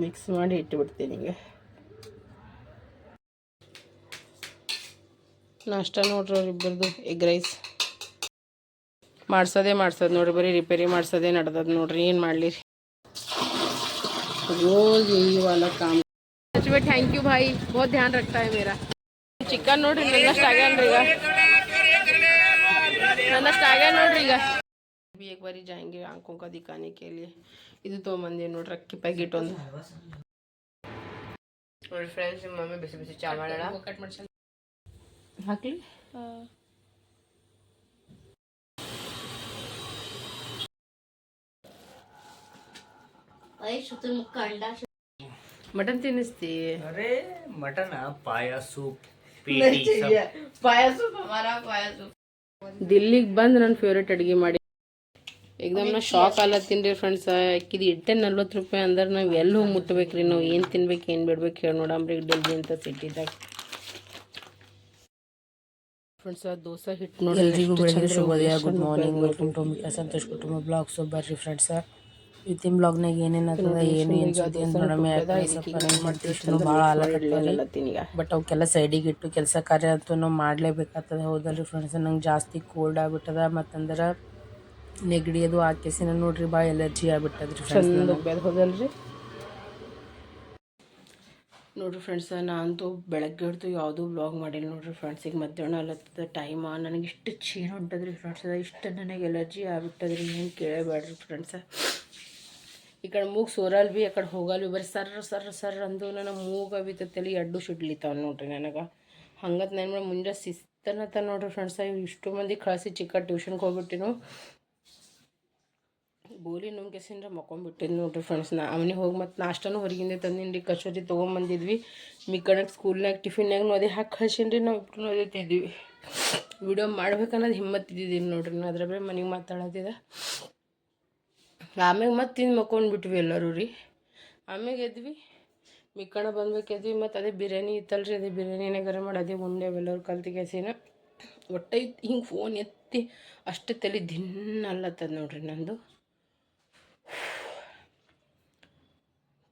Mix ಮಾಡಿ ಇಟ್ಟುಬಿಡ್ತೀನಿ ಈಗ. ನಾಷ್ಟ ನೋಡ್ರಿ ಅವ್ರಿಬ್ಬರದು ಎಗ್ ರೈಸ್ ಮಾಡ್ಸೋದು ನೋಡ್ರಿ, ಬರೀ ರಿಪೇರಿ ಮಾಡ್ಸೋದೇ ನಡ್ದದ ನೋಡ್ರಿ. ಏನು ಮಾಡಲಿ रोज यही वाला काम. सच में थैंक यू भाई, बहुत ध्यान रखता है मेरा. चिकन ನೋಡ್ರಿ ನನ್ನಷ್ಟು ಆಗ್ಯಾನ್ರಿ ಈಗ, ನನ್ನಷ್ಟು ಆಗ್ಯಾನ ನೋಡ್ರಿ ಈಗ. भी एक बारी जाएंगे आंखों का दिखाने के लिए. ಇದು ತೊಗೊಂಬಂದಿ ನೋಡ್ರಿ ಅಕ್ಕಿ ಪ್ಯಾಕೆಟ್ ಒಂದು. ನೋಡಿ ಫ್ರೆಂಡ್ಸ್, ನಿಮ್ಮ ಮಮ್ಮಿ ಬಿಸಿ ಬಿಸಿ ಚಾ ಮಾಡೋಣ. ಕಟ್ ಮಾಡಿ ಹಾಕ್ಲಿ. मटन तिन्निस्ती. अरे मटन पाया सूप पाया सूप हमारा पाया सूप. ದಿಲ್ಲಿಗೆ ಬಂದು ನನ್ನ ಫೇವ್ರೇಟ್ ಅಡುಗೆ ಮಾಡಿ ಏಕದಮ್ ನಾ ಶಾಕ್ ಆಲತ್ತೀನಿ ಫ್ರೆಂಡ್ಸ್. ಇದು ಇಟ್ಟೆ 40 ರೂಪಾಯಿ ಅಂದ್ರೆ ನಾವು ಎಲ್ಲಿ ಹೋಗಿ ಮುಟ್ಟಬೇಕ್ರಿ, ನಾವು ಏನು ತಿನ್ಬೇಕು ಏನು ಬಿಡ್ಬೇಕು ಹೇಳಿ ನೋಡಂಬ್ರಿ ಡೆಲ್ಲಿ ಅಂತ ಸಿಟಿದಾಗ. ಫ್ರೆಂಡ್ಸ್ ದೋಸೆ ಹಿಟ್ಟು ನೋಡಿ. ಎಲ್ರಿಗೂ ಬೆಳಗ್ಗೆ ಶುಭೋದಯ, good morning, welcome to Santosh ಕುಟುಂಬ ಬ್ಲಾಗ್. ಸೊ ಬರ್ರಿ ಫ್ರೆಂಡ್ಸ್, ಇವತ್ತಿನ ಬ್ಲಾಗ್ನಾಗ ಏನೇನಾಗ್ತದ ಏನು ಅನ್ಸುತ್ತೆ ಅಂತ ನೋಡಮ್ಮೆ. ಮಾಡ್ತೀವಿ ಭಾಳ ಆಲಕತ್ತೀವಿ, ಬಟ್ ಅವಕ್ಕೆಲ್ಲ ಸೈಡಿಗೆ ಇಟ್ಟು ಕೆಲಸ ಕಾರ್ಯ ಅಂತೂ ನಾವು ಮಾಡಲೇಬೇಕಾಗ್ತದೆ. ಹೌದಲ್ರಿ ಫ್ರೆಂಡ್ಸ್, ನಂಗೆ ಜಾಸ್ತಿ ಕೋಲ್ಡ್ ಆಗ್ಬಿಟ್ಟದ, ಮತ್ತಂದ್ರೆ ನೆಗಡಿ ಅದು ಹಾಕಿಸಿನ ನೋಡ್ರಿ ಭಾಳ ಎಲರ್ಜಿ ಆಗ್ಬಿಟ್ಟದ್ರಿ ಫ್ರೆಂಡ್ಸ್. ಹೌದಲ್ರಿ ನೋಡ್ರಿ ಫ್ರೆಂಡ್ಸ್, ನಾನಂತೂ ಬೆಳಗ್ಗೆ ಹಿಡ್ದು ಯಾವುದೂ ಬ್ಲಾಗ್ ಮಾಡಿಲ್ಲ ನೋಡ್ರಿ ಫ್ರೆಂಡ್ಸ್. ಈಗ ಮಧ್ಯಾಹ್ನ ಅಲ್ಲತ್ತದ ಟೈಮ, ನನಗೆ ಇಷ್ಟು ಚೀರ ಹೊಂಟದ್ರಿ ಫ್ರೆಂಡ್ಸ್, ಇಷ್ಟು ನನಗೆ ಎಲರ್ಜಿ ಆಗ್ಬಿಟ್ಟದ್ರಿ, ಏನು ಕೇಳಬೇಡ್ರಿ ಫ್ರೆಂಡ್ಸ. ಈ ಕಡೆ ಮೂಗು ಸೋರಲ್ ಭೀ, ಆ ಕಡೆ ಹೋಗಲ್ ಭೀ, ಬರೀ ಸರ್ರ ಅಂದು ನನಗೆ ಮೂಗ ಬಿ ತಲೆ ಅಡ್ಡು ಸುಡ್ಲಿತಾವ ನೋಡ್ರಿ ನನಗೆ. ಹಂಗತ್ ನಾನು ಮುಂಜಾನೆ ಶಿಸ್ತನತ್ತ ನೋಡ್ರಿ ಫ್ರೆಂಡ್ಸ. ಇಷ್ಟು ಮಂದಿ ಕಳಿಸಿ ಚಿಕ್ಕ ಟ್ಯೂಷನ್ಗೆ ಹೋಗ್ಬಿಟ್ಟಿನು, ಗೋಲಿ ನುಂಗೆಸಿಂದ್ರೆ ಮಕ್ಕೊಂಬಿಟ್ಟಿದ್ದು ನೋಡ್ರಿ ಫ್ರೆಂಡ್ಸ್. ಅವನಿಗೆ ಹೋಗಿ ಮತ್ತು ನಾಷ್ಟನೂ ಹೊರಗಿಂದ ತಂದಿನಿ, ಕಚೋರಿ ತೊಗೊಂಬಂದಿದ್ವಿ. ಮಿಕ್ಕಣಕ್ಕೆ ಸ್ಕೂಲ್ನಾಗ ಟಿಫಿನ್ನಾಗ ಅದೇ ಹಾಕಿ ಕಳ್ಸೀನಿ. ನಾವು ಇಬ್ಬರು ಅದೇ ತಿಂದ್ವಿ. ವಿಡಿಯೋ ಮಾಡ್ಬೇಕನ್ನೋದು ಹಿಮ್ಮತ್ತಿದ್ದೀನಿ ನೋಡ್ರಿ. ನಾನು ಅದ್ರ ಬರೀ ಮನೆಗೆ ಮಾತಾಡೋದಿದೆ. ಆಮ್ಯಾಗ ಮತ್ತೆ ತಿಂದು ಮಕ್ಕೊಂಡ್ಬಿಟ್ವಿ ಎಲ್ಲರೂ ರೀ. ಆಮ್ಯಾಗ ಎದ್ವಿ, ಮಿಕ್ಕಣ ಬಂದ್ಬೇಕೆದ್ವಿ. ಮತ್ತು ಅದೇ ಬಿರಿಯಾನಿ ಇತ್ತಲ್ರಿ, ಅದೇ ಬಿರಿಯಾನಿನೇ ಗರಂ ಮಾಡಿ ಅದೇ ಉಂಡೆವೆಲ್ಲರೂ ಕಲ್ತಿಗೆಸಿನ ಒಟ್ಟೆ ಹಿಂಗೆ ಫೋನ್ ಎತ್ತಿ ಅಷ್ಟು ತಲೆ ದಿನ ಅಲ್ಲತ್ತದ ನೋಡ್ರಿ ನಂದು.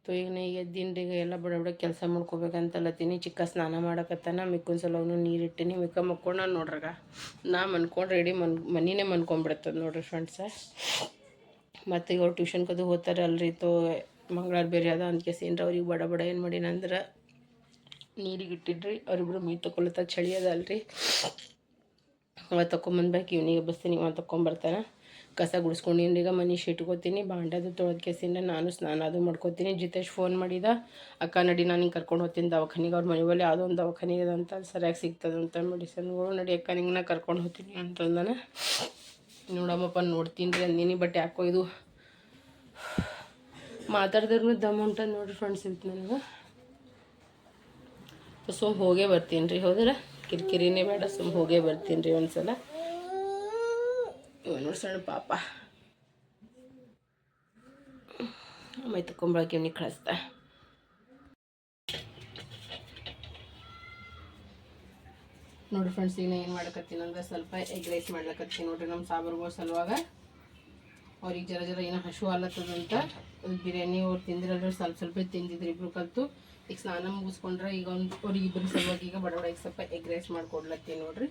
ಈಗ ಎದ್ದಿನ್ರಿ, ಈಗ ಎಲ್ಲ ಬಡ ಕೆಲಸ ಮಾಡ್ಕೋಬೇಕಂತಲ್ಲತ್ತೀನಿ. ಚಿಕ್ಕ ಸ್ನಾನ ಮಾಡಕತ್ತಾನ, ಮಿಕ್ಕೊಂದು ಸಲ ಅವನು ನೀರಿಟ್ಟಿನಿ. ಮಿಕ್ಕ ಮಕ್ಕೊಂಡು ನಾನು ನೋಡ್ರಾಗ ನಾ ಮನ್ಕೊಂಡು ರೆಡಿ ಮನಿನೇ ಮನ್ಕೊಂಡ್ಬಿಡ್ತದೆ ನೋಡ್ರಿ ಫ್ರೆಂಡ್ಸ. ಮತ್ತು ಈಗ ಅವ್ರು ಟ್ಯೂಷನ್ಗದು ಹೋಗ್ತಾರೆ ಅಲ್ರಿ, ಮಂಗಳವಾರ ಬೇರೆ ಅದ ಅಂದ್ಕೇಸಿನ್ರಿ. ಅವ್ರಿಗೆ ಬಡ ಏನು ಮಾಡೀನಂದ್ರೆ ನೀರಿಗೆ ಇಟ್ಟಿದ್ರಿ. ಅವ್ರಿಬ್ರು ಮೀ ತಗೊಳತ್ತ, ಚಳಿ ಅದ ಅಲ್ರಿ. ಅವ ತೊಗೊಂಬಂದ್ಬೇಕು, ಇವನಿಗೆ ಬಸ್ತೀನಿ, ಇವ ತೊಗೊಂಬರ್ತಾನೆ. ಕಸ ಗುಡಿಸ್ಕೊಂಡಿನಿ, ಈಗ ಮನೆ ಇಟ್ಕೋತೀನಿ. ಬಾಂಡದು ತೊಳೆದ್ಕೇಸಿಂದ ನಾನು ಸ್ನಾನ ಅದು ಮಾಡ್ಕೋತೀನಿ. ಜಿತೇಶ್ ಫೋನ್ ಮಾಡಿದ, ಅಕ್ಕ ನಡಿ ನಾನು ಹಿಂಗೆ ಕರ್ಕೊಂಡು ಹೋಗ್ತೀನಿ ದವಾಖಾನಿಗೆ. ಅವ್ರ ಮನೆ ಬಳಿ ಯಾವುದೋ ಒಂದು ದವಾಖಾನಿಗೆ ಅದಂತ, ಸರಿಯಾಗಿ ಸಿಗ್ತದಂತ ಮೆಡಿಸನ್ಗಳು. ನಡಿ ಅಕ್ಕ ನಿಂಗೆ ನಾ ಕರ್ಕೊಂಡು ಹೋಗ್ತೀನಿ ಅಂತಂದಾನೆ. ನೋಡಮ್ಮಪ್ಪ ನೋಡ್ತೀನಿ ರೀ ಅಂದೀನಿ. ಬಟ್ ಯಾಕೋ ಇದು ಮಾತಾಡಿದ್ರೂ ದಮ್ ಉಂಟದ ನೋಡ್ರಿ ಫ್ರೆಂಡ್ಸ್ ಇತ್ತು ನನಗೆ. ಹೋಗೇ ಬರ್ತೀನಿ ರೀ. ಹೌದಲ್ಲ, ಕಿರಿಕಿರಿನೇ ಬೇಡ, ಹೋಗೇ ಬರ್ತೀನಿ ರೀ ಒಂದು ಸಲ. ನೋಡಿ ಸಣ್ಣ ಪಾಪ ಮೈ ತಕೊಂಬಳಕ್ಕೆ ಇವನಿಗೆ ಕಳಿಸ್ತಾ. ನೋಡಿರಿ ಫ್ರೆಂಡ್ಸ್, ಈಗ ಏನು ಮಾಡ್ಕತ್ತೀನಿ ಅಂದ್ರೆ ಸ್ವಲ್ಪ ಎಗ್ ರೈಸ್ ಮಾಡ್ಲಕತ್ತೀನಿ ನೋಡಿರಿ. ನಮ್ಮ ಸಾಬರ್ಗಳ ಸಲುವಾಗ ಅವ್ರಿಗೆ ಜರ ಏನೋ ಹಶು ಆಲತ್ತದಂತ ಬಿರಿಯಾನಿ ಅವ್ರು ತಿಂದಿರಲ್ರಿ, ಸ್ವಲ್ಪ ತಿಂದಿದ್ರು ಇಬ್ರು ಕಲ್ತು. ಈಗ ಸ್ನಾನ ಮುಗಿಸ್ಕೊಂಡ್ರೆ ಈಗ ಅವ್ರಿಗೆ ಇಬ್ಬರು ಸಲುವಾಗಿ ಈಗ ಬಡ ಈಗ ಸ್ವಲ್ಪ ಎಗ್ ರೈಸ್ ಮಾಡ್ಕೊಡ್ಲತ್ತೀನಿ ನೋಡಿರಿ.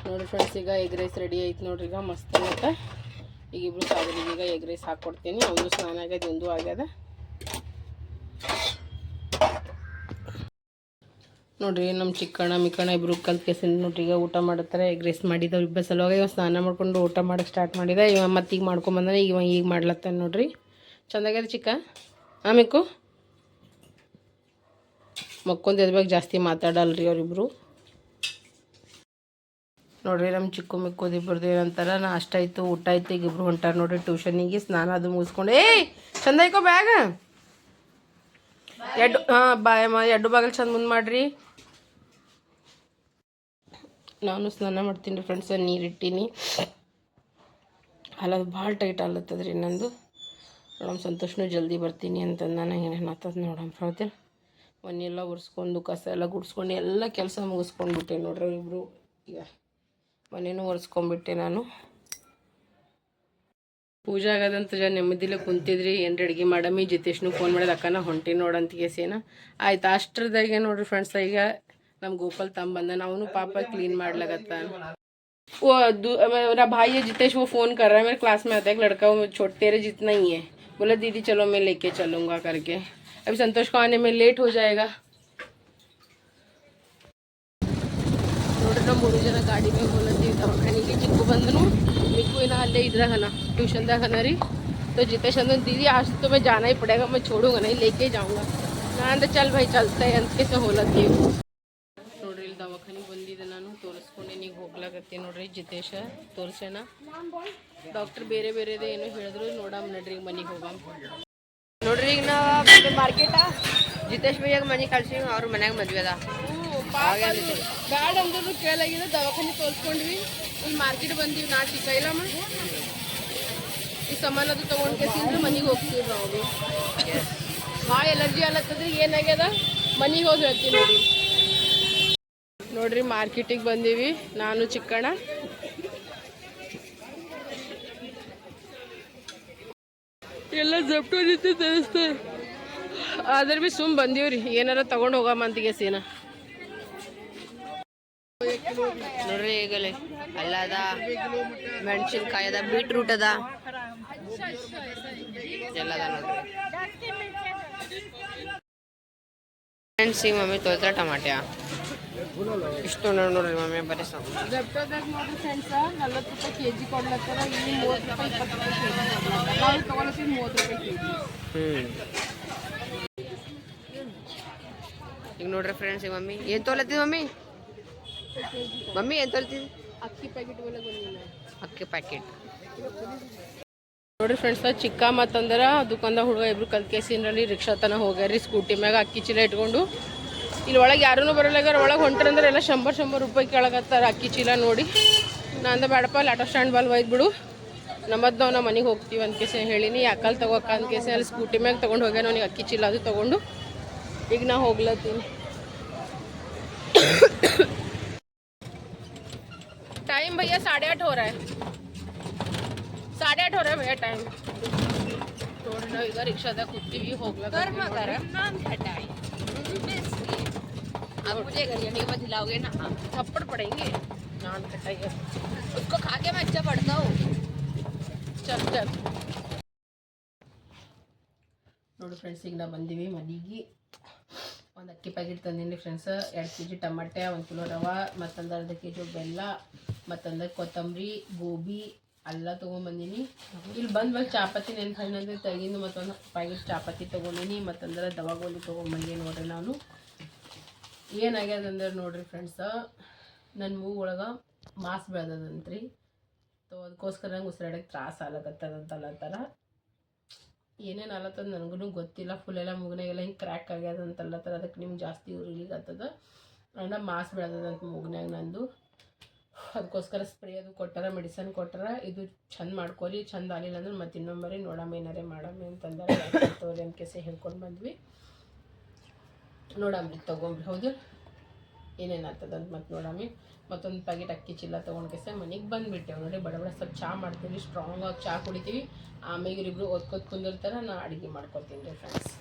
ನೋಡಿ ಫ್ರೆಂಡ್ಸ್, ಈಗ ಎಗ್ ರೈಸ್ ರೆಡಿ ಆಯ್ತು ನೋಡ್ರಿ. ಈಗ ಮಸ್ತ್ ಆಗುತ್ತೆ. ಈಗ ಇಬ್ರು ಸಾಗರಿಗೆ ಈಗ ಎಗ್ ರೈಸ್ ಹಾಕ್ಕೊಡ್ತೀನಿ. ಒಂದು ಸ್ನಾನ ಆಗ್ಯದ, ಒಂದು ಆಗ್ಯದ ನೋಡ್ರಿ. ನಮ್ಮ ಚಿಕ್ಕಣ್ಣ ಮಿಕ್ಕಣ್ಣ ಇಬ್ರು ಕಲ್ತ್ಕೇಸಿಂದ ನೋಡ್ರಿ ಈಗ ಊಟ ಮಾಡುತ್ತಾರೆ. ಎಗ್ ರೈಸ್ ಮಾಡಿದವ್ರು ಇಬ್ಬರು ಸಲುವಾಗ ಇವ ಸ್ನಾನ ಮಾಡ್ಕೊಂಡು ಊಟ ಮಾಡೋಕ್ಕೆ ಸ್ಟಾರ್ಟ್ ಮಾಡಿದ. ಇವ ಮತ್ತೆ ಈಗ ಮಾಡ್ಕೊಂಬಂದಾನೆ. ಈಗ ಮಾಡ್ಲತ್ತಾನೆ ನೋಡ್ರಿ. ಚಂದಾಗ್ಯದ ಚಿಕ್ಕ. ಆಮೇಕು ಮಕ್ಕೊಂದು ಎದ್ಬೇಕು, ಜಾಸ್ತಿ ಮಾತಾಡಲ್ರಿ ಅವರಿಬ್ರು ನೋಡ್ರಿ. ನಮ್ಮ ಚಿಕ್ಕು ಮಿಕ್ಕೋದು ಇಬ್ಬರದು ಏನಂತಾರೆ, ನಾಷ್ಟ ಆಯಿತು, ಊಟ ಆಯಿತು. ಈಗ ಇಬ್ರು ಹೊಂಟಾರ ನೋಡ್ರಿ ಟ್ಯೂಷನಿಗೆ. ಸ್ನಾನ ಅದು ಮುಗಿಸ್ಕೊಂಡು ಚಂದ ಐಕೋ ಬ್ಯಾಗ ಎರಡು ಬಾಗಿಲು ಚಂದ ಮುಂದೆ ಮಾಡಿರಿ. ನಾನು ಸ್ನಾನ ಮಾಡ್ತೀನಿ ರೀ ಫ್ರೆಂಡ್ಸ. ನೀರಿಟ್ಟೀನಿ, ಅಲ್ಲ ಭಾಳ ಟೈಟ್ ಆಗ್ಲತ್ತದ್ರಿ ನಂದು. ನೋಡಮ್ ಸಂತೋಷನೂ ಜಲ್ದಿ ಬರ್ತೀನಿ ಅಂತಂದು ನಾನು ಏನೇನು ಆಗ್ತದೆ ನೋಡಮ್. ಹೌದಿಲ್ಲ, ಮನೆ ಎಲ್ಲ ಒರೆಸ್ಕೊಂಡು ಕಸ ಎಲ್ಲ ಗುಡಿಸ್ಕೊಂಡು ಎಲ್ಲ ಕೆಲಸ ಮುಗಿಸ್ಕೊಂಡ್ಬಿಟ್ಟೆ ನೋಡ್ರಿ ಇಬ್ಬರು. ಈಗ ಮನೇನೂ ಒರೆಸ್ಕೊಂಡ್ಬಿಟ್ಟೆ ನಾನು. ಪೂಜೆ ಆಗೋದಂತ ನೆಮ್ಮದಿಲ್ಲ ಕುಂತಿದ್ರಿ. ಏನ್ರಿ ಅಡುಗೆ ಮಾಡಮ್ಮಿ ಜಿತೇಶ್ನು ಫೋನ್ ಮಾಡಿದ ಅಕ್ಕನ ಹೊಂಟಿ ನೋಡಂತಿಗೆಸೇನ ಆಯ್ತು. ಅಷ್ಟ್ರದಾಗೆ ನೋಡ್ರಿ ಫ್ರೆಂಡ್ಸ್, ಈಗ ನಮ್ಮ ಗೋಪಾಲ್ ತಂಬಂದ ಅವನು ಪಾಪ ಕ್ಲೀನ್ ಮಾಡ್ಲಾಗತ್ತ. वो मेरा भाई है जितेश, वो फ़ोन कर रहा है मेरे क्लास में आता है एक लड़का, वो छोटे तेरे जितना ही है. बोला दीदी चलो मैं लेके चलूँगा करके. अभी संतोष को आने में लेट हो जाएगा. ನೋಡ್ರಿ ನಮ್ಮ 3 ಜನ ಗಾಡಿ ಮೇಲೆ ಹೋಲತ್ತೀವಿ ದವಾಖಾನಿಗೆ. ಚಿಕ್ಕು ಬಂದನು, ಮಿಕ್ಕು ಏನೋ ಅಲ್ಲೇ ಇದ್ರಾಗನ ट्यूशनದಾಗ ಅನ ರೀ. तो जितेश अंदर दीदी आज तो मैं जाना ही पड़ेगा, मैं छोड़ूंगा नहीं, लेके जाऊँगा. ನಾನು ಅಂದ್ರೆ ಚಲ್ ಭಾई चलते हैं ಅಂತ ಹೋಲತ್ತೀವಿ. ನೋಡ್ರಿ ಇಲ್ಲಿ ದವಾಖಾನಿಗೆ ಬಂದಿದ್ದೆ ನಾನು, ತೋರಿಸ್ಕೊಂಡೆ ಈಗ ಹೋಗ್ಲಾಗತ್ತೆ ನೋಡ್ರಿ. ಜಿತೇಶ ತೋರಿಸೋಣ, ಡಾಕ್ಟರ್ ಬೇರೆ ಬೇರೆದೇ ಏನೋ ಹೇಳಿದ್ರು. ನೋಡಮ್ ನಡ್ರಿ ಈಗ ಮನೆಗೆ ಹೋಗಮ್ ನೋಡ್ರಿ. ಈಗ ನಾವು ಮಾರ್ಕೆಟ ಜಿತೇಶ್ ಭಯ್ಯಾಗ ಮನೆ ಕಳ್ಸಿ, ಅವ್ರ ಮನ್ಯಾಗ ಮದ್ವೆ ಅದ. ಬ್ಯಾಡ ಅಂದ್ರೂ ಕೇಳಾಗಿದೆ, ದವಾಖಾನೆ ತೋರಿಸ್ಕೊಂಡ್ವಿ. ಇಲ್ಲಿ ಮಾರ್ಕೆಟ್ ಬಂದೀವಿ ನಾ ಚಿಕ್ಕ ಇಲ್ಲಮ್ಮ. ಈ ಸಾಮಾನು ಅದು ತೊಗೊಂಡು ಕೇಸಿಂದ್ರೆ ಮನೆಗೆ ಹೋಗ್ತೀವಿ ನಾವು. ಭೀ ಭಾಳ ಎಲರ್ಜಿ ಅಲ್ಲತ್ತದ, ಏನಾಗ್ಯದ ಮನೆಗೆ ಹೋಗಿ ಹೇಳ್ತೀವಿ ನೋಡಿ. ನೋಡ್ರಿ ಮಾರ್ಕೆಟಿಗೆ ಬಂದೀವಿ ನಾನು ಚಿಕ್ಕಣ್ಣ. ಎಲ್ಲ ಜಪ್ಟೋ ಜೊತೆ ತರಿಸ್ತಾರೆ, ಆದ್ರೆ ಭೀ ಸುಮ್ಮ ಬಂದೀವ್ರಿ ಏನಾರ ತಗೊಂಡು ಹೋಗಮ್ಮ ಅಂತಿಗೆ ಸೀನ. ನೋಡ್ರಿ ಈಗಲೇ ಅಲ್ಲ ಅದ, ಮೆಣಸಿನ್ಕಾಯಿ ಅದ, ಬೀಟ್ರೂಟ್ ಅದ, ಎಲ್ಲ ಅದ ನೋಡ್ರಿ. ಫ್ರೆಂಡ್ಸ್ ಈಗ ಮಮ್ಮಿ ತೊಳ್ತಾರೆ ಟಮಾಟ್ಯ ಇಷ್ಟು ನೋಡ್ರಿ ಮಮ್ಮಿ ಬರೀ ಜಪ್ಟೋದಾಗ ನೋಡ್ರಿ ಫ್ರೆಂಡ್ಸ್ 40 ರೂಪಾಯಿ ಕೆಜಿ ಕೊಡ್ಲತ್ತಾರ. ಇಲ್ಲಿ 30 ರೂಪಾಯಿ 20 ರೂಪಾಯಿ ಕೆಜಿ ಕೊಡ್ಲತ್ತಾರ. ನಾವು ತೊಗೊಳತ್ತೀವಿ 30 ರೂಪಾಯಿ ಕೆಜಿ. ಈಗ ನೋಡ್ರಿ ಫ್ರೆಂಡ್ಸ್ ಈಗ ಮಮ್ಮಿ ಏನು ತೊಗೊಳತ್ತೀವಿ ಮಮ್ಮಿ ಏನು ತೊಗೊಳ್ತೀವಿ? ಅಕ್ಕಿ ಪ್ಯಾಕೆಟ್ ಒಳಗೆ ಬಂದಿಲ್ಲ, ಅಕ್ಕಿ ಪ್ಯಾಕೆಟ್ ನೋಡ್ರಿ ಫ್ರೆಂಡ್ಸ್. ಚಿಕ್ಕ ಮತ್ತಂದ್ರೆ ದುಕಾನ್ದಾಗ ಹುಡುಗ ಇಬ್ರು ಕಲ್ಕೇಸಿನಲ್ಲಿ ರಿಕ್ಷಾ ತನ ಹೋಗ್ಯಾರಿ ಸ್ಕೂಟಿ ಮ್ಯಾಗ ಅಕ್ಕಿ ಚೀಲ ಇಟ್ಕೊಂಡು. ಇಲ್ಲಿ ಒಳಗೆ ಯಾರೂ ಬರಲಾಗ್ಯಾರ. ಒಳಗೆ ಹೊಂಟ್ರಂದ್ರೆ ಎಲ್ಲ 100 ರೂಪಾಯಿ ಕೆಳಗತ್ತಾರ ಅಕ್ಕಿ ಚೀಲ ನೋಡಿ. ನಾನು ಬೇಡಪ್ಪ ಅಲ್ಲಿ ಆಟೋ ಸ್ಟ್ಯಾಂಡ್ ಬಲ್ ಒಯ್ದು ನಮ್ಮದು ನಾವು ಮನೆಗೆ ಹೋಗ್ತೀವಿ ಅಂತ ಕೇಸಿ ಹೇಳಿನಿ. ಯಾಕಲ್ಲಿ ತಗೋಕ ಅಂತ ಕೇಸಿ ಅಲ್ಲಿ ಸ್ಕೂಟಿ ಮ್ಯಾಗ ತೊಗೊಂಡು ಹೋಗ್ಯಾನ ಅವನಿಗೆ ಅಕ್ಕಿ ಚೀಲ ಅದು ತೊಗೊಂಡು. ಈಗ ನಾ ಹೋಗ್ಲತ್ತೀನಿ. टाइम भैया 8:30 हो रहा है, 8:30 हो रहा है भैया टाइम. ನೋಡ್ರಿ ನಾವು ಈಗ ರಿಕ್ಷಾದಾಗ ಕೂತೀವಿ ಹೋಗ್ಲಕ್ಕ. आप मुझे घंटे में दिलाओगे ना? थप्पड़ पड़ेंगे. नान कटाइए उसको खा के मैं अच्छा पढ़ता हूँ. चल चल ನೋಡಿ ಫ್ರೆಂಡ್ಸ್ ಈಗ ನಾವು ಬಂದೀವಿ ಮನೆಗೆ. ಒಂದು ಅಕ್ಕಿ ಪ್ಯಾಕೆಟ್ ತಂದೀನಿ ಫ್ರೆಂಡ್ಸ್, 2 kg ಟಮಾಟೆ, 1 ಕಿಲೋ ರವೆ, ಮತ್ತೊಂದು ಅರ್ಧ kg ಬೆಲ್ಲ, ಮತ್ತೊಂದು ಕೊತ್ತಂಬರಿ, ಗೋಬಿ ಎಲ್ಲ ತೊಗೊಂಬಂದೀನಿ. ಇಲ್ಲಿ ಬಂದ್ಮೇಲೆ ಚಾಪತಿ ನೆನ್ಸು ಹಣ್ಣಂದ್ರೆ ತೆಗಿಂದು ಮತ್ತೊಂದು ಪ್ಯಾಕೆಟ್ ಚಾಪತಿ ತೊಗೊಂಡಿನಿ. ಮತ್ತಂದ್ರೆ ದವಾಗೋಲಿ ತೊಗೊಂಬಂದಿ ನೋಡ್ರಿ ನಾನು. ಏನಾಗ್ಯದಂದ್ರೆ ನೋಡ್ರಿ ಫ್ರೆಂಡ್ಸ, ನನ್ನ ಮೂಗು ಒಳಗೆ ಮಾಸ್ ಬೆಳೆದದಂತ್ರಿ. ಅದಕ್ಕೋಸ್ಕರ ನಂಗೆ ಉಸಿರಾಡಕ್ಕೆ ತ್ರಾಸ ಆಗ್ಲತ್ತದಂತಲ್ಲತ್ತಾರ. ಏನೇನು ಅಲ್ಲತ್ತದ ನನಗೂ ಗೊತ್ತಿಲ್ಲ. ಫುಲ್ಲೆಲ್ಲ ಮೂಗ್ನಾಗೆಲ್ಲ ಹಿಂಗೆ ಕ್ರ್ಯಾಕ್ ಆಗ್ಯದಂತಲ್ಲತ್ತಾರ. ಅದಕ್ಕೆ ನಿಮ್ಗೆ ಜಾಸ್ತಿ ಉರಿಲಿಗತ್ತದ. ಅಣ್ಣ ಮಾಸ್ ಬೆಳೆದದಂತ ಮೂಗ್ನಾಗ ನಂದು. ಅದಕ್ಕೋಸ್ಕರ ಸ್ಪ್ರೇ ಅದು ಕೊಟ್ಟಾರ, ಮೆಡಿಸನ್ ಕೊಟ್ಟಾರ. ಇದು ಚಂದ ಮಾಡ್ಕೊರಿ, ಚಂದ ಆಗಲಿಲ್ಲ ಅಂದ್ರೆ ಮತ್ತೆ ಇನ್ನೊಂಬರಿ ನೋಡಮ್ಮ ಏನಾರೇ ಮಾಡಮ್ಮಿ ಅಂತಂದ್ರೆ ತೋರಿ ಅಂತ ಕೇಸಿ ಹೇಳ್ಕೊಂಡು ಬಂದ್ವಿ. ನೋಡಮ್ರಿ ತೊಗೊಂಬ್ರಿ. ಹೌದು ಏನೇನು ಆಗ್ತದಂತ ಮತ್ತೆ ನೋಡಮ್ಮಿ. ಮತ್ತೊಂದು ಪ್ಯಾಕೆಟ್ ಅಕ್ಕಿ ಚೀಲ ತೊಗೊಂಡು ಕೇಸ ಮನೆಗೆ ಬಂದುಬಿಟ್ಟೆವು ನೋಡಿ. ಬಡ ಸ್ವಲ್ಪ ಚಹಾ ಮಾಡ್ತೀವಿ, ಸ್ಟ್ರಾಂಗಾಗಿ ಚಹಾ ಕುಡಿತೀವಿ. ಆಮೇಲೆ ಇವ್ರಿಬ್ರು ಓದ್ಕೋತ ಕುಂದಿರ್ತಾರೆ, ನಾನು ಅಡುಗೆ ಮಾಡ್ಕೊತೀನಿ ರೀ ಫ್ರೆಂಡ್ಸ್.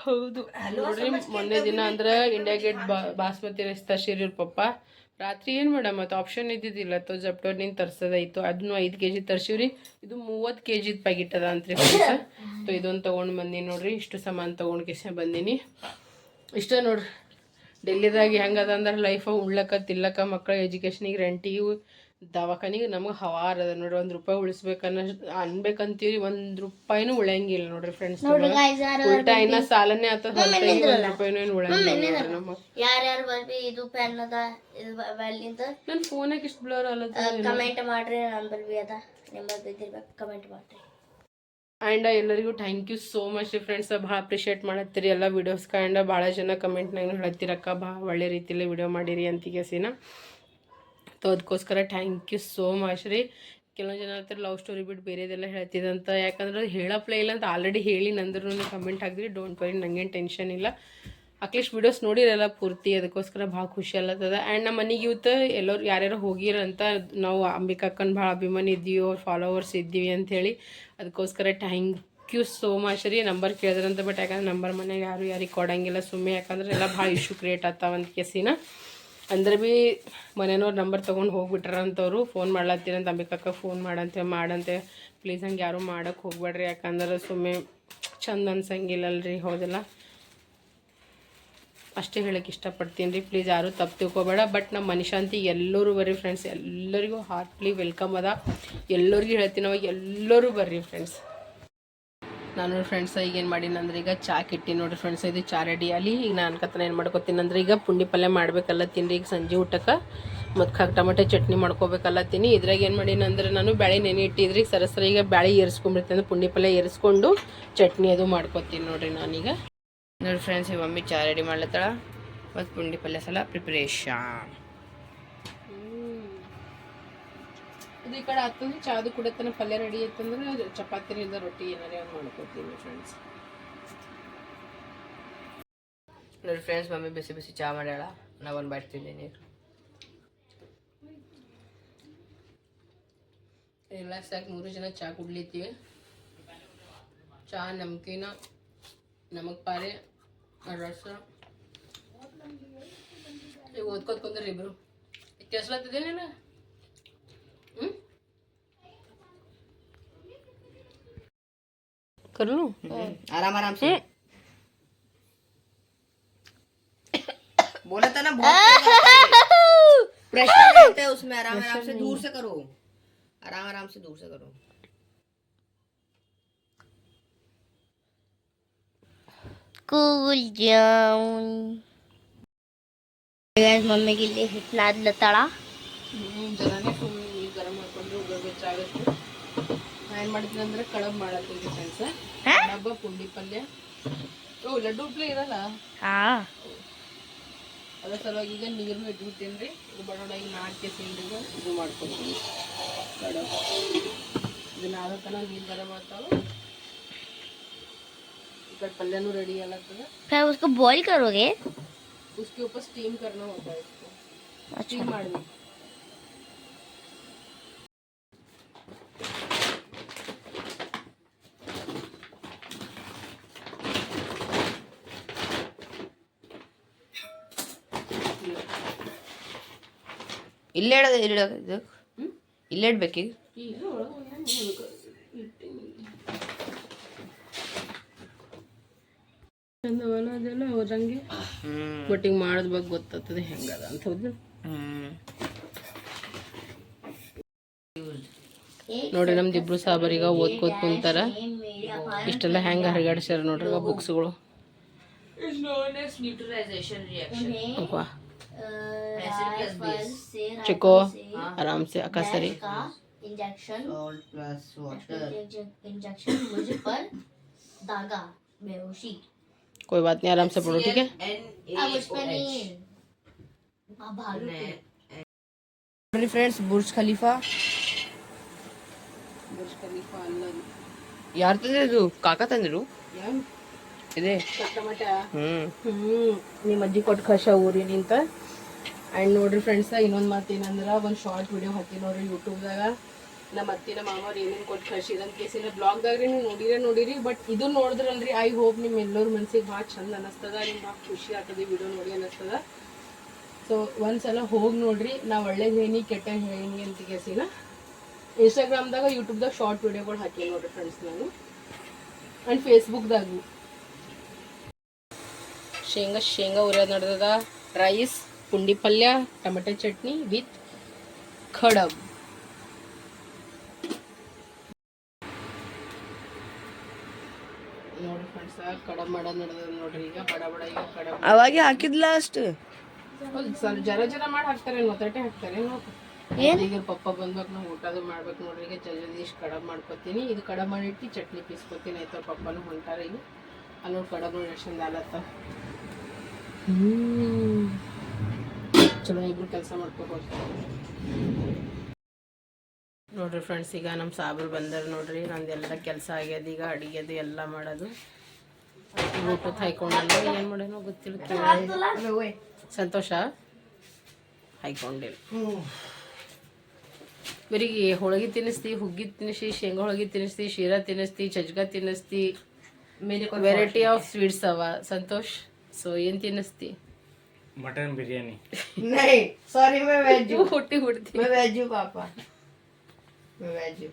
ಹೌದು ನೋಡ್ರಿ, ಮೊನ್ನೆ ದಿನ ಅಂದ್ರೆ ಇಂಡಿಯಾ ಗೇಟ್ ಬಾಸ್ಮತಿ ರೈಸ್ ತರ್ಸಿರಿ ಇವ್ರ ಪಪ್ಪ. ರಾತ್ರಿ ಏನು ಮೇಡಮ್ ಮತ್ತು ಆಪ್ಷನ್ ಇದ್ದಿದ್ದಿಲ್ಲ. ಜಪ್ಟೋರ್ನಿಂದ ತರ್ಸೋದಾಯ್ತು. ಅದನ್ನು 5 kg ತರ್ಸಿವ್ರಿ. ಇದು 30 kg ಪ್ಯಾಕೆಟ್ ಅದ ಅಂತ್ರಿ ಫ್ರೆಂಡ್ಸ್. ಇದೊಂದು ತೊಗೊಂಡು ಬಂದೀನಿ ನೋಡ್ರಿ. ಇಷ್ಟು ಸಾಮಾನು ತೊಗೊಂಡು ಕೇಸ ಬಂದೀನಿ. ಇಷ್ಟ ನೋಡ್ರಿ ಡೆಲ್ಲಿದಾಗ ಹೆಂಗದ ಅಂದ್ರೆ ಲೈಫ್ ಉಳ್ಳಕ್ಕ ತಿಲ್ಲಕ್ಕ ಮಕ್ಕಳ ಎಜುಕೇಷನಿಗೆ ರೆಂಟಿಗೆ ದವಾಖಾನಿಗೆ ನಮಗೆ ಹವಾರ ಅದ ನೋಡ್ರಿ. 1 ರೂಪಾಯಿ ಅನ್ಬೇಕಂತೀವಿ, 1 ರೂಪಾಯಿನೂ ಉಳಿಯಂಗಿಲ್ಲ ನೋಡ್ರಿ ಫ್ರೆಂಡ್ಸ್. ಉಲ್ಟಾ ಇನ್ನ ಸಾಲನೇ ಆತದ, 1 ರೂಪಾಯಿನೂ ಏನು ಉಳಿಯಂಗಿಲ್ಲ ನಮಗೆ. ನನ್ನ ಫೋನಾಗ ಇಷ್ಟು ಬ್ಲರ್ ಅಲ್ಲದ. ಕಮೆಂಟ್ ಮಾಡ್ರಿ, ಕಮೆಂಟ್ ಮಾಡ್ರಿ. ಆ್ಯಂಡ್ ಎಲ್ಲರಿಗೂ ಥ್ಯಾಂಕ್ ಯು ಸೋ ಮಚ್ ರೀ ಫ್ರೆಂಡ್ಸ್. ಭಾಳ ಅಪ್ರಿಷಿಯೇಟ್ ಮಾಡತ್ತೀರಿ ಎಲ್ಲ ವೀಡಿಯೋಸ್ಗೆ. ಆ್ಯಂಡ್ ಭಾಳ ಜನ ಕಮೆಂಟ್ನಾಗ ಹೇಳತ್ತೀರಕ್ಕ ಭಾಳ ಒಳ್ಳೆ ರೀತಿಯಲ್ಲಿ ವಿಡಿಯೋ ಮಾಡಿರಿ ಅಂತಿಗೆಸಿನ. ಅದಕ್ಕೋಸ್ಕರ ಥ್ಯಾಂಕ್ ಯು ಸೋ ಮಚ್ ರೀ. ಕೆಲವೊಂದು ಜನ ಹೇಳ್ತಾರೆ ಲವ್ ಸ್ಟೋರಿ ಬಿಟ್ಟು ಬೇರೆದೆಲ್ಲ ಹೇಳ್ತಿದಂತ. ಯಾಕಂದ್ರೆ ಹೇಳಪ್ಲೇ ಇಲ್ಲ ಅಂತ ಆಲ್ರೆಡಿ ಹೇಳಿ ನಂದ್ರೂ ಕಮೆಂಟ್ ಹಾಕಿದ್ರಿ. ಡೋಂಟ್ ವರಿ, ನಂಗೇನು ಟೆನ್ಷನ್ ಇಲ್ಲ. ಅಟ್ಲೀಸ್ಟ್ ವಿಡಿಯೋಸ್ ನೋಡಿರಲ್ಲ ಪೂರ್ತಿ, ಅದಕ್ಕೋಸ್ಕರ ಭಾಳ ಖುಷಿ ಅಲ್ಲತ್ತದ. ಆ್ಯಂಡ್ ನಮ್ಮ ಮನೆಗೆ ಇವತ್ತು ಎಲ್ಲರೂ ಯಾರ್ಯಾರು ಹೋಗಿರಂತ, ನಾವು ಅಂಬಿಕಕ್ಕನ ಭಾಳ ಅಭಿಮಾನಿ ಇದ್ದೀವಿ, ಅವ್ರ ಫಾಲೋವರ್ಸ್ ಇದ್ದೀವಿ ಅಂಥೇಳಿ. ಅದಕ್ಕೋಸ್ಕರ ಥ್ಯಾಂಕ್ ಯು ಸೋ ಮಚ್ ರೀ. ನಂಬರ್ ಕೇಳಿದ್ರಂತ, ಬಟ್ ಯಾಕಂದ್ರೆ ನಂಬರ್ ಮನೆಗೆ ಯಾರಿಗೆ ಕೊಡಂಗಿಲ್ಲ ಸುಮ್ಮನೆ, ಯಾಕಂದ್ರೆ ಎಲ್ಲ ಭಾಳ ಇಶ್ಯೂ ಕ್ರಿಯೇಟ್ ಆಗ್ತಾವಂತ ಕೇಸಿನ. ಅಂದ್ರೆ ಭೀ ಮನೆಯವ್ರು ನಂಬರ್ ತೊಗೊಂಡು ಹೋಗ್ಬಿಟ್ರಂಥವ್ರು. ಫೋನ್ ಮಾಡ್ಲತ್ತೀರಂತ, ಅಂಬಿಕಕ್ಕ ಫೋನ್ ಮಾಡಂತೆ ಪ್ಲೀಸ್ ಹಂಗೆ ಯಾರೂ ಮಾಡೋಕ್ಕೆ ಹೋಗ್ಬೇಡ್ರಿ, ಯಾಕಂದ್ರೆ ಸುಮ್ಮನೆ ಚಂದ ಅನ್ಸಂಗಿಲ್ಲಲ್ರಿ, ಹೌದಲ್ಲ. ಅಷ್ಟೇ ಹೇಳಕ್ಕೆ ಇಷ್ಟಪಡ್ತೀನಿ ರೀ. ಪ್ಲೀಸ್ ಯಾರೂ ತಪ್ಪು ತಿಳ್ಕೊಬೇಡ. ಬಟ್ ನಮ್ಮ ಮನುಷ್ಯಂತಿ ಎಲ್ಲರೂ ಬರ್ರಿ ಫ್ರೆಂಡ್ಸ್, ಎಲ್ಲರಿಗೂ ಹಾರ್ಟ್ಲಿ ವೆಲ್ಕಮ್ ಅದ. ಎಲ್ಲರಿಗೂ ಹೇಳ್ತೀನಿ, ಅವಾಗ ಎಲ್ಲರೂ ಬರ್ರಿ ಫ್ರೆಂಡ್ಸ್. ನಾನು ಫ್ರೆಂಡ್ಸ್ ಈಗೇನು ಮಾಡೀನಿ ಅಂದ್ರೆ, ಈಗ ಚಾ ಕಿಟ್ಟಿ ನೋಡಿರಿ ಫ್ರೆಂಡ್ಸ್. ಇದು ಚಾ ರೆಡಿ ಅಲ್ಲಿ. ಈಗ ನಾನು ಅನ್ಕತ್ತನ ಏನು ಮಾಡ್ಕೊತೀನಿ ಅಂದ್ರೆ, ಈಗ ಪುಂಡಿ ಪಲ್ಯ ಮಾಡಬೇಕಲ್ಲ ತಿನ್ರಿ ಈಗ ಸಂಜೆ ಊಟಕ್ಕೆ. ಮತ್ತು ಟೊಮೆಟೊ ಚಟ್ನಿ ಮಾಡ್ಕೋಬೇಕಲ್ಲ ತಿನ್ನಿ. ಇದ್ರಾಗ ಏನು ಮಾಡೀನಿ ಅಂದ್ರೆ, ನಾನು ಬ್ಯಾಳೆ ನೆನೆ ಇಟ್ಟಿದ್ರಿ ಸರಸರ. ಈಗ ಬ್ಯಾಳೆ ಏರಿಸ್ಕೊಂಡ್ಬಿಡ್ತೀನಿ ಅಂದ್ರೆ, ಪುಂಡಿ ಪಲ್ಯ ಏರಿಸ್ಕೊಂಡು ಚಟ್ನಿ ಅದು ಮಾಡ್ಕೊತೀನಿ ನೋಡಿರಿ ನಾನೀಗ. ನೋಡಿ ಫ್ರೆಂಡ್ಸ್, ಈ ಮಮ್ಮಿ ಚಾ ರೆಡಿ ಮಾಡ್ಲತ್ತಾಳ ಮತ್ತು ಪುಂಡಿ ಪಲ್ಯ ಸಲ ಪ್ರಿಪ್ರೇಷನ್. ಇದು ಈ ಕಡೆ ಹತ್ತಂದ್ರೆ ಚಾದು ಕುಡತನ ಪಲ್ಯ ರೆಡಿ ಆಯ್ತಂದ್ರೆ ಚಪಾತಿನಿಂದ ರೊಟ್ಟಿ ಏನಾರೇ ಒಂದು ಮಾಡ್ಕೊತೀನಿ ಫ್ರೆಂಡ್ಸ್. ನೋಡಿ ಫ್ರೆಂಡ್ಸ್, ಮಮ್ಮಿ ಬಿಸಿ ಬಿಸಿ ಚಾ ಮಾಡ್ಯಾಳ, ನಾವೊಂದು ಬಾಡ್ತಿದ್ದೀನಿ. ರಿಲ್ಯಾಕ್ಸ್ ಆಗಿ 3 ಜನ ಚಾ ಕುಡ್ಲಿತ್ತೀವಿ. ಚಾ, ನಮ್ಕಿನ, ನಮಗ್ ಪಾರೆ, ರಸ. ಈಗ ಓದ್ಕೋತ ಕುಂದ್ರಿ ಇಬ್ರು. ಕೆಲ್ಸಲತ್ತಿದ್ದೇನೇನ? कर लूं? आराम आराम से बोला था ना, बहुत प्रेशर रहता है उसमें. आराम आराम से दूर से करो, आराम आराम से दूर से करो. Cool down guys. मम्मी के लिए हिटनाद लताड़ा ಜರಾನೇ ಫುಲ್ ನೀರು ಗರಂ ಮಾಡ್ಕೊಂಡು ಬೆಚ್ಚಾಗುತ್ತೆ. ನಾನು ಏನು ಮಾಡ್ತೀನಿ ಅಂದರೆ ಕಡಬ್ ಮಾಡತ್ತೀನಿ ಫ್ರೆಂಡ್ಸ್. ಕಡಬ, ಪುಂಡಿ ಪಲ್ಯ. ಓ, ಲಡ್ಡು ಪ್ಲೇ ಇರಲ್ಲ. हाँ ಅದ್ರ ಸಲುವಾಗಿ ಈಗ ನೀರನ್ನು ಇಟ್ಬಿಡ್ತೀನಿ ರೀ. ಇದು ಬಡೋಣ ಈಗ 4 ಕೆಸಿಂಡಿಗೆ ಇದು ಮಾಡ್ಕೊತೀನಿ ಕಡಬ. ಇದನ್ನ ಆದ ತನಕ ನೀರು ಗರಂ ಆಗ್ತಾವೆ. ಈ ಕಡೆ ಪಲ್ಯನೂ ರೆಡಿ ಆಗತ್ತದ. फिर उसको बॉईल करोगे? उसके ऊपर स्टीम करना होता है इसको. स्टीम ಮಾಡಬೇಕು. ಇಲ್ಲೇ ಇಡೋದು, ಇಲ್ಲೇ ಇಡ್ಬೇಕೀಗ. ಚಂದವಲ್ಲ ಅದೆಲ್ಲ ಅವ್ರಂಗೆ. ಬಟ್ ಹಿಂಗೆ ಮಾಡೋದ್ ಬಗ್ಗೆ ಗೊತ್ತಾಗ್ತದೆ ಹೆಂಗದ ಅಂತ. ಹೌದು ನೋಡಿ, ನಮ್ದಿಬ್ರು ಸಾಬರೀಗ ಓದ್ಕೋತ ಕುಂತಾರ. ಇಷ್ಟೆಲ್ಲ ಹೆಂಗೆ ಹರಿಗಾಡ್ಸ್ಯಾರ ನೋಡ್ರಿ ಬುಕ್ಸ್ಗಳು. ವಾ चिको आराम से अकासरी injection salt plus water. Injection मुझे पर दागा बेहोशी. कोई बात नहीं, आराम से पढ़ो, ठीक है. अब उस पे नहीं भालू फ्रेंड्स, बुर्ज खलीफा ಅಲ್ಲ ಯಾರು ತಂದಿದ್ರು? ಕಾಕ ತಂದ್ರು. ಇದೆ ಟಮಾಟ. ನಿಮ್ಮ ಅಜ್ಜಿ ಕೊಟ್ಟು ಕಷ ಊರಿ ನಿಂತ. ಆ್ಯಂಡ್ ನೋಡ್ರಿ ಫ್ರೆಂಡ್ಸ್, ಇನ್ನೊಂದು ಮಾತು ಏನಂದ್ರೆ, ಒಂದು ಶಾರ್ಟ್ ವಿಡಿಯೋ ಹಾಕಿ ನೋಡ್ರಿ ಯೂಟ್ಯೂಬ್ದಾಗ. ನಮ್ಮ ಅತ್ತಿನ ಮಾಮವ್ರು ಏನೇನು ಕೊಟ್ಟು ಕಳ್ಸಿದಂತ ಕೇಸಿನ ಬ್ಲಾಗ್ದಾಗ ನೀವು ನೋಡಿರಿ. ಬಟ್ ಇದು ನೋಡಿದ್ರಲ್ರಿ, ಐ ಹೋಪ್ ನಿಮ್ಮ ಎಲ್ಲರ ಮನ್ಸಿಗೆ ಭಾಳ ಚಂದ ಅನ್ನಿಸ್ತದ, ನಿಮ್ಗೆ ಭಾಳ ಖುಷಿ ಆಗ್ತದೆ ವಿಡಿಯೋ ನೋಡಿ ಅನ್ನಿಸ್ತದ. ಸೊ ಒಂದ್ಸಲ ಹೋಗಿ ನೋಡ್ರಿ. ನಾ ಒಳ್ಳೇದು ಹೇಳಿ ಕೆಟ್ಟ ಹೇಳಿ ಅಂತ ಕೇಸಿನ ಇನ್ಸ್ಟಾಗ್ರಾಮ್ದಾಗ, ಯೂಟ್ಯೂಬ್ದಾಗ ಶಾರ್ಟ್ ವಿಡಿಯೋಗಳು ಹಾಕಿ ನೋಡ್ರಿ ಫ್ರೆಂಡ್ಸ್ ನಾನು. ಆ್ಯಂಡ್ ಫೇಸ್ಬುಕ್ದಾಗು ಶೇಂಗಾ ಉರಿಯೋದು ನಡೆದದ. ರೈಸ್, ಪುಂಡಿ ಪಲ್ಯ, ಟೊಮೆಟೊ ಚಟ್ನಿ ವಿತ್ ಖಡಬ್. ನೋಡಿ ಫ್ರೆಂಡ್ಸ್, ಕಡಬ್ ಮಾಡೋದು ನಡೆದ ನೋಡ್ರಿ. ಈಗ ಬಡ ಬಡ ಈಗ ಕಡಬ್ ಅವಾಗೆ ಹಾಕಿದ್ಲ ಅಷ್ಟು. ಹೌದು ಸರ್, ಜರ ಮಾಡಿ ಹಾಕ್ತಾರೆ, ಒತ್ತಟೆ ಹಾಕ್ತಾರೆ. ಈಗ ಪಪ್ಪ ಬಂದ್ಬೇಕು, ನಾವು ಊಟದು ಮಾಡ್ಬೇಕು ನೋಡ್ರಿ. ಈಗ ಜಲ್ದಿ ಇಷ್ಟು ಕಡಬ್ ಮಾಡ್ಕೊತೀನಿ. ಇದು ಕಡಬ್ ಮಾಡಿಟ್ಟು ಚಟ್ನಿ ಪೀಸ್ಕೊತೀನಿ. ಆಯ್ತು, ಪಪ್ಪನೂ ಹೊಂಟಾರ. ಈಗ ಅಲ್ಲಿ ನೋಡಿ ಕಡಬ್ ನೋಡಿ ಎಷ್ಟು ಚಂದ ಆಲತ್ತ. ಚಲೋ ಇಬ್ರು ಕೆಲಸ ಮಾಡ್ಕೋಬೋದು ನೋಡ್ರಿ ಫ್ರೆಂಡ್ಸ್, ಈಗ ನಮ್ಮ ಸಾಬ್ರು ಬಂದರು ನೋಡ್ರಿ. ನಂದೆಲ್ಲ ಕೆಲಸ ಆಗ್ಯದ, ಈಗ ಅಡಿಗೆದು ಎಲ್ಲ ಮಾಡೋದು. ಊಟದ ಹಾಯ್ಕೊಂಡಲ್ಲ, ಏನು ಮಾಡೋಣ ಗೊತ್ತಿಲ್ಲ. ಕೇಳಿ ಸಂತೋಷ ಹಾಯ್ಕೊಂಡಿಲ್ಲ. ಬರೀಗೆ ಹೋಳಿಗೆ ತಿನ್ನಿಸ್ತಿ, ಹುಗ್ಗಿ ತಿನ್ನಿಸ್ತಿ, ಶೇಂಗಾ ಹೋಳಿಗೆ ತಿನ್ನಿಸ್ತಿ, ಶೀರಾ ತಿನ್ನಿಸ್ತಿ, ಚಜ್ಕ ತಿನ್ನಿಸ್ತಿ, ವೆರೈಟಿ ಆಫ್ ಸ್ವೀಟ್ಸ್ ಅವ ಸಂತೋಷ್. ಸೊ ಏನು ತಿನ್ನಿಸ್ತಿ? ಮಟನ್ ಬಿರಿಯಾನಿ. नहीं सॉरी मैं वेज हूँ ಹುಟ್ಟಿ ಹುಡ್ತಿ. मैं वेज हूँ पापा मैं वेज हूँ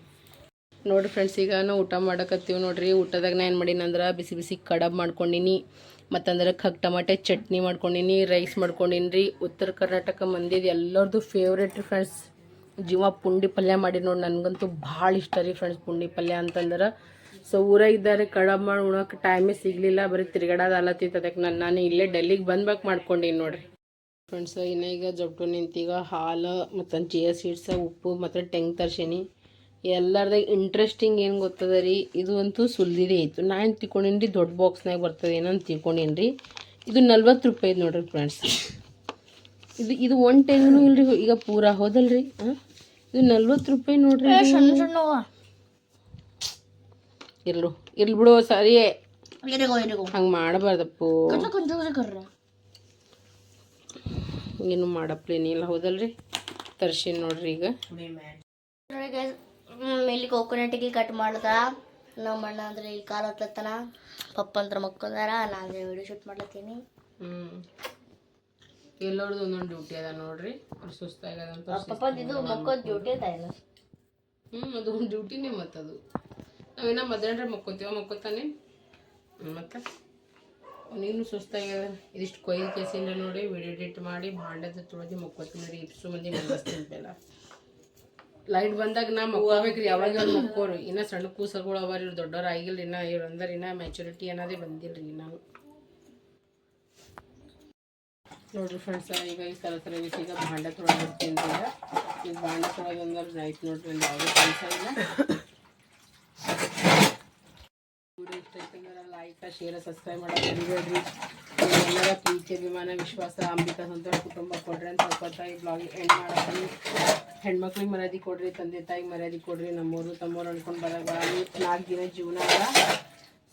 ನೋಡಿರಿ ಫ್ರೆಂಡ್ಸ್, ಈಗ ನಾವು ಊಟ ಮಾಡಕತ್ತೀವಿ ನೋಡ್ರಿ. ಊಟದಾಗ ನಾ ಏನು ಮಾಡೀನಿ ಬಿಸಿ ಬಿಸಿ ಕಡಬ್ ಮಾಡ್ಕೊಂಡಿನಿ, ಮತ್ತಂದ್ರೆ ಖಗ್ ಟಮಾಟೆ ಚಟ್ನಿ ಮಾಡ್ಕೊಂಡಿನಿ, ರೈಸ್ ಮಾಡ್ಕೊಂಡಿನಿ ರೀ. ಉತ್ತರ ಕರ್ನಾಟಕ ಮಂದಿದು ಎಲ್ಲರದು ಫೇವ್ರೇಟ್ ರೀ ಫ್ರೆಂಡ್ಸ್. ಜೀವ ಪುಂಡಿ ಪಲ್ಯ ಮಾಡಿ ನೋಡಿ, ನನಗಂತೂ ಭಾಳ ಇಷ್ಟ ರೀ ಫ್ರೆಂಡ್ಸ್ ಪುಂಡಿ ಪಲ್ಯ ಅಂತಂದ್ರೆ. ಸೊ ಊರಾಗ ಇದ್ದಾರೆ, ಕಡಬ್ ಮಾಡಿ ಉಣೋಕೆ ಟೈಮೇ ಸಿಗಲಿಲ್ಲ, ಬರೀ ತಿರ್ಗಾಡೋದು ಆಲತ್ತಿತ್ತು. ಅದಕ್ಕೆ ನಾನು ಇಲ್ಲೇ ಡೆಲ್ಲಿಗೆ ಬಂದ್ಬೇಕು ಮಾಡ್ಕೊಂಡಿನಿ ನೋಡಿರಿ ಫ್ರೆಂಡ್ಸ್. ಇನ್ನು ಈಗ ಜೊಟ್ಟು ನಿಂತೀಗ ಹಾಲು ಮತ್ತು ಚಿಯಾ ಸೀಡ್ಸ್, ಉಪ್ಪು ಮತ್ತು ಟೆಂಗ್ ತರ್ಸೀನಿ. ಎಲ್ಲರದಾಗ ಇಂಟ್ರೆಸ್ಟಿಂಗ್ ಏನು ಗೊತ್ತದ ರೀ, ಇದು ಅಂತೂ ಸುಲ್ದಿದೆ ಆಯಿತು. ನಾನು ತಿಳ್ಕೊಂಡೀನಿ ರೀ ದೊಡ್ಡ ಬಾಕ್ಸ್ನಾಗ ಬರ್ತದೆ ಏನಂತ ತಿಳ್ಕೊಂಡೀನಿ ರೀ. ಇದು 40 ರೂಪಾಯಿ ನೋಡಿರಿ ಫ್ರೆಂಡ್ಸ್. ಇದು ಒಂದು ಟೆಂಗೂ ಇಲ್ರಿ ಈಗ ಪೂರ ಹೋದಲ್ರಿ. ಇದು 40 ರೂಪಾಯಿ ನೋಡ್ರಿ. ಇರ್ಲಿ ಬಿಡು, ಸರಿ ಹಂಗೆ ಮಾಡಬಾರ್ದಪ್ಪು. ಏನು ಮಾಡಪ್ಲೇನಿಲ್ಲ ಹೌದಲ್ರಿ. ತರ್ಸೀನಿ ನೋಡ್ರಿ ಈಗ. ಇಲ್ಲಿ ಕೋಕೋನಟ್ಗೆ ಕಟ್ ಮಾಡ್ದ. ನಮ್ಮ ಅಣ್ಣ ಅಂದ್ರೆ ಇಲ್ಲಿ ಕಾಲು ಹತ್ಲತ್ತನ, ಪಪ್ಪ ಅಂತ ಮಕ್ಕೊಂದಾರ, ನಾನು ವಿಡಿಯೋ ಶೂಟ್ ಮಾಡ್ಲತ್ತೀನಿ. ಎಲ್ಲರದು ಒಂದೊಂದು ಡ್ಯೂಟಿ ಅದ ನೋಡ್ರಿ. ಸುಸ್ತಾಗದಂತ ಪಪ್ಪದಿದು ಮಕ್ಕೋದ್ ಡ್ಯೂಟಿ ಅದ ಏನು? ಅದು ಒಂದು ಡ್ಯೂಟಿನೇ ಮತ್ತದು. ನಾವೇನೋ ಮಧ್ಯಾಹ್ನ ಮಕ್ಕೋತಾನೆ ಮತ್ತು ನೀನು ಸುಸ್ತಾಗ್ಯದ. ಇದಿಷ್ಟು ಕೊಯ್ದು ಕೇಸಿಂದ ನೋಡಿ ವಿಡಿಯೋ ಎಡಿಟ್ ಮಾಡಿ ಭಾಂಡದ ತೊಳೆದು ಮಕ್ಕೋತೀನಿ ರೀ. ಇಷ್ಟು ಮಂದಿ ಮನಸ್ತಿಲ್ಲ. ಲೈಟ್ ಬಂದಾಗ ನಾ ಮಕ್ಕೋಬೇಕ್ರಿ. ಯಾವಾಗ ಮಕ್ಕೋರು ಇನ್ನೂ ಸಣ್ಣ ಕೂಸಗಳು ಅವ, ಇವ್ರು ದೊಡ್ಡವ್ರು ಆಗಿಲ್ಲ ಇನ್ನು. ಇವ್ರು ಅಂದ್ರೆ ಇನ್ನೂ ಮೆಚುರಿಟಿ ಅನ್ನೋದೇ ಬಂದಿಲ್ಲ ರೀ ನಾನು. ನೋಡ್ರಿ ಫ್ರೆಂಡ್ಸ್, ಈಗ ಈ ಥರ ಈಗ ಭಾಂಡ ತೊಳೆದಿರ್ತೀನಿ ರೀ. ಈಗ ಭಾಂಡ ತೊಳೆದಂದ್ರೆ ಆಯ್ತು ನೋಡ್ರಿ, ಒಂದು ಯಾವುದೇ ಕೆಲಸ ಇಲ್ಲ. ವಿಡಿಯೋ ಇಷ್ಟ ಆಯ್ತಂದ್ರೆ ಲೈಕ್ ಶೇರ್ ಸಬ್ಸ್ಕ್ರೈಬ್ ಮಾಡೋದು ಮರಿಬೇಡ್ರಿ. ಎಲ್ಲರ ಪ್ರೀತಿ ಅಭಿಮಾನ ವಿಶ್ವಾಸ ಅಂಬಿಕಾ ಸಂತೋಷ್ ಕುಟುಂಬ ಕೊಡ್ರಿ ಅಂತ ಹೇಳ್ಕೊತಾ ಈ ಬ್ಲಾಗ್ ಎಂಡ್ ಮಾಡತ್ತೀನಿ. ಹೆಣ್ಮಕ್ಳಿಗೆ ಮರ್ಯಾದೆ ಕೊಡ್ರಿ, ತಂದೆ ತಾಯಿಗೆ ಮರ್ಯಾದೆ ಕೊಡ್ರಿ. ನಮ್ಮವರು ತಮ್ಮವ್ರು ಅನ್ಕೊಂಡು ಬರೋಲ್ಲ. 4 ದಿನ ಜೀವನ ಅಲ್ಲ.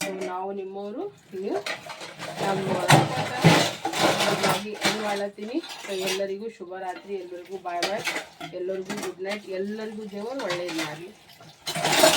ಸೊ ನಾವು ನಿಮ್ಮವರು, ನೀವು ನಮ್ಮವರು ಎಂಡ್ ಮಾಡತ್ತೀನಿ. ಸೊ ಎಲ್ಲರಿಗೂ ಶುಭರಾತ್ರಿ, ಎಲ್ಲರಿಗೂ ಬಾಯ್ ಬಾಯ್, ಎಲ್ಲರಿಗೂ ಗುಡ್ ನೈಟ್, ಎಲ್ಲರಿಗೂ ದೇವರು ಒಳ್ಳೇದು ಮಾಡಲಿ.